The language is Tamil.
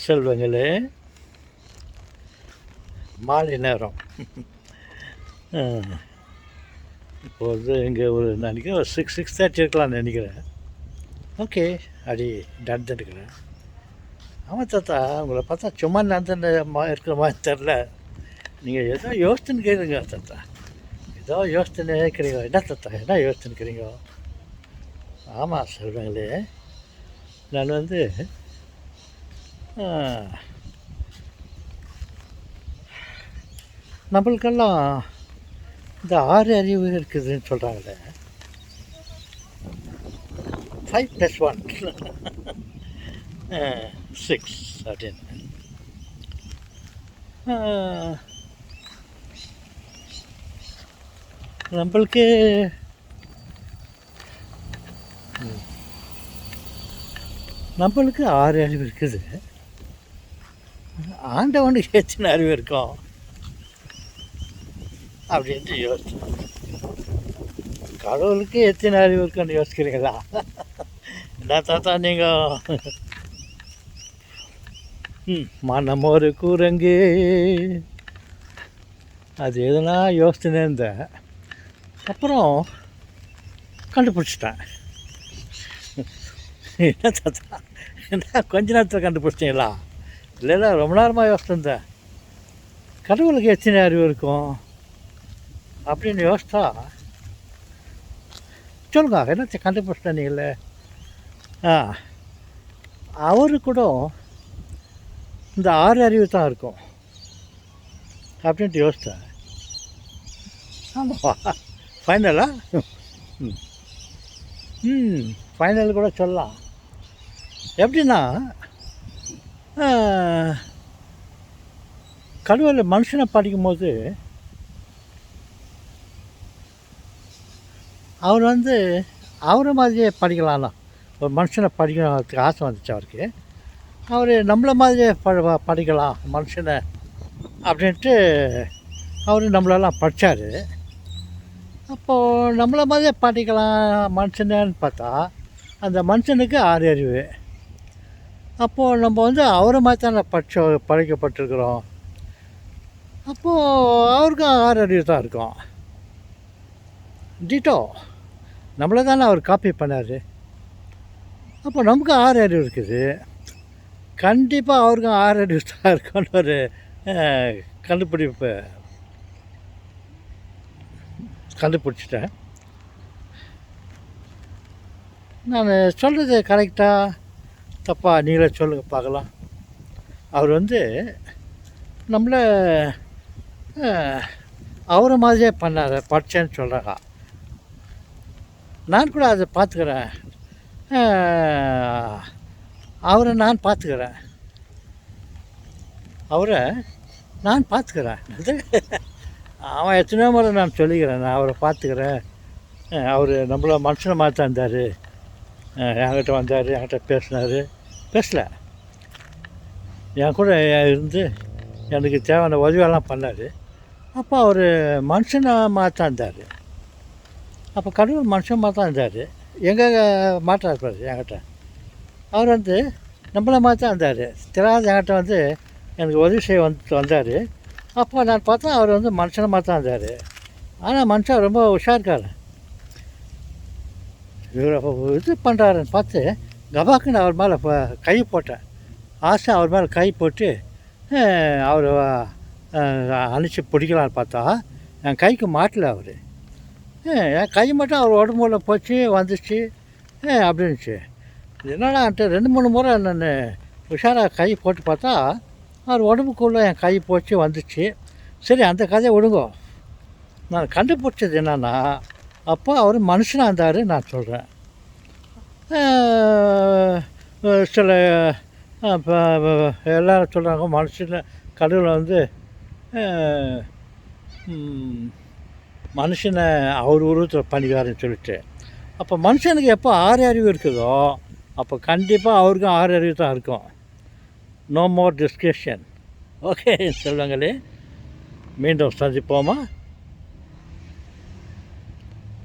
செல்வங்களே, மாலை நேரம். இப்போ வந்து இங்கே ஒரு நினைக்கிறேன் ஒரு 6:30 இருக்கலாம்னு நினைக்கிறேன். ஓகே, அப்படி நடந்துட்டுருக்குறேன். ஆமாம் தாத்தா, உங்களை பார்த்தா சும்மா நடந்துட்டு இருக்கிற மாதிரி தெரில. நீங்கள் ஏதோ யோசிச்சுன்னு கேட்குறீங்க தாத்தா, ஏதோ யோசிச்சுன்னு இருக்கிறீங்க. என்ன தாத்தா, என்ன யோசிச்சுன்னுக்கிறீங்க? ஆமாம் செல்வங்களே, நான் வந்து நம்மளுக்கெல்லாம் இந்த 6 அறிவு இருக்குதுன்னு சொல்கிறாங்களே, 5+1 6 அப்படின்னு. நம்மளுக்கு நம்மளுக்கு 6 அறிவு இருக்குது. ஆண்டவனுக்கு எத்தனை அறிவு இருக்கும் அப்படின்ட்டு யோசிச்சு, கடவுளுக்கு எத்தனை அறிவு இருக்குன்னு யோசிக்கிறீங்களா? என்ன தாத்தா நீங்கள்? மனம் ஒரு குரங்கு, அது எதுனா யோசிச்சுனே இருந்தேன். அப்புறம் கண்டுபிடிச்சிட்டேன். என்ன தாத்தா, என்ன கொஞ்ச நேரத்தில் கண்டுபிடிச்சிங்களா? இல்லை ரொம்ப நேரமாக யோசிச்சிருந்தேன். கடவுளுக்கு எத்தனை அறிவு இருக்கும் அப்படின்னு யோசித்தா, சொல்லுங்க என்னத்தை கண்டுபிடிச்சிட்டேன் நீங்களே. அவரு கூட இந்த 6 அறிவு தான் இருக்கும் அப்படின்ட்டு யோசித்தேன். ஆமாப்பா, ஃபைனலா? ஃபைனல் கூட சொல்லலாம். எப்படின்னா, கடவுள் மனுஷனை படிக்கும்போது அவர் வந்து அவரை மாதிரியே படிக்கலாம்னா, ஒரு மனுஷனை படிக்கிறதுக்கு ஆசை வந்துச்சு அவருக்கு. அவர் நம்மளை மாதிரியே படிக்கலாம் மனுஷனை அப்படின்ட்டு அவர் நம்மளெல்லாம் படித்தார். அப்போது நம்மளை மாதிரியே படிக்கலாம் மனுஷனேன்னு பார்த்தா, அந்த மனுஷனுக்கு 6 அறிவு. அப்போது நம்ம வந்து அவரை மாதிரி தானே படிக்கப்பட்டிருக்கிறோம். அப்போது அவருக்கும் 6 அறிவு தான் இருக்கும். டிட்டோ நம்மளை தானே அவர் காப்பி பண்ணார். அப்போ நமக்கு 6 அறிவு இருக்குது. கண்டிப்பாக அவருக்கும் 6 அறிவு தான் இருக்குன்னு ஒரு கண்டுபிடிச்சிட்டேன். நான் சொல்கிறது கரெக்டாக தப்பா நீங்களே சொல்லுங்கள் பார்க்கலாம். அவர் வந்து நம்மளை அவரை மாதிரியே பண்ணார், படித்தேன்னு சொல்கிறாங்க. நான் கூட அதை பார்த்துக்கிறேன். அவரை நான் பார்த்துக்கிறேன். அவன் எத்தனையோ முறை நான் சொல்லிக்கிறேன், நான் அவரை பார்த்துக்கிறேன். அவர் நம்மள மனுஷனை மாதிரி தான் இருந்தார். என்கிட்ட வந்தார், என்கிட்ட பேசல, என் கூட இருந்து எனக்கு தேவையான உதவியெல்லாம் பண்ணார். அப்போ அவர் மனுஷனை மாதிரி தான் இருந்தார். அப்போ கடவுள் மனுஷன் மாதிரி தான் இருந்தார். எங்கே மாற்றம் இருப்பார் என்கிட்ட. அவர் வந்து நம்மளை மாதிரி தான் இருந்தார். தெரியாத என்கிட்ட வந்து எனக்கு உதவி செய்ய வந்தார். அப்போ நான் பார்த்தா அவர் வந்து மனுஷனை மாதிரி தான் இருந்தார். ஆனால் மனுஷன் ரொம்ப உஷாருக்கார். இவர் இது பண்ணுறாருன்னு பார்த்து கபாக்குன்னு அவர் மேலே கை போட்டேன். ஆசை அவர் மேலே கை போட்டு அவர் அனுப்பிச்சி பிடிக்கலான்னு பார்த்தா என் கைக்கு மாட்டல அவர். என் கை மட்டும் அவர் உடம்புல போச்சு வந்துச்சு அப்படின்னுச்சு. என்னடான்ட்டு 2-3 முறை நான் உஷாராக கை போட்டு பார்த்தா அவர் உடம்புக்குள்ளே என் கை போச்சு வந்துச்சு. சரி, அந்த கதையை விடுங்க. நான் கண்டுபிடிச்சது என்னென்னா, அப்போ அவர் மனுஷனாக இருந்தார் நான் சொல்கிறேன். சில எல்லோரும் சொல்கிறாங்க மனுஷனை கடவுளை வந்து மனுஷனை அவர் உருவத்தில் பண்ணிக்காருன்னு சொல்லிட்டு. அப்போ மனுஷனுக்கு எப்போ 6 அறிவு இருக்குதோ அப்போ கண்டிப்பாக அவருக்கும் 6 அறிவு தான் இருக்கும். No more discussion. ஓகே செல்வங்களே, மீண்டும் சந்திப்போமா?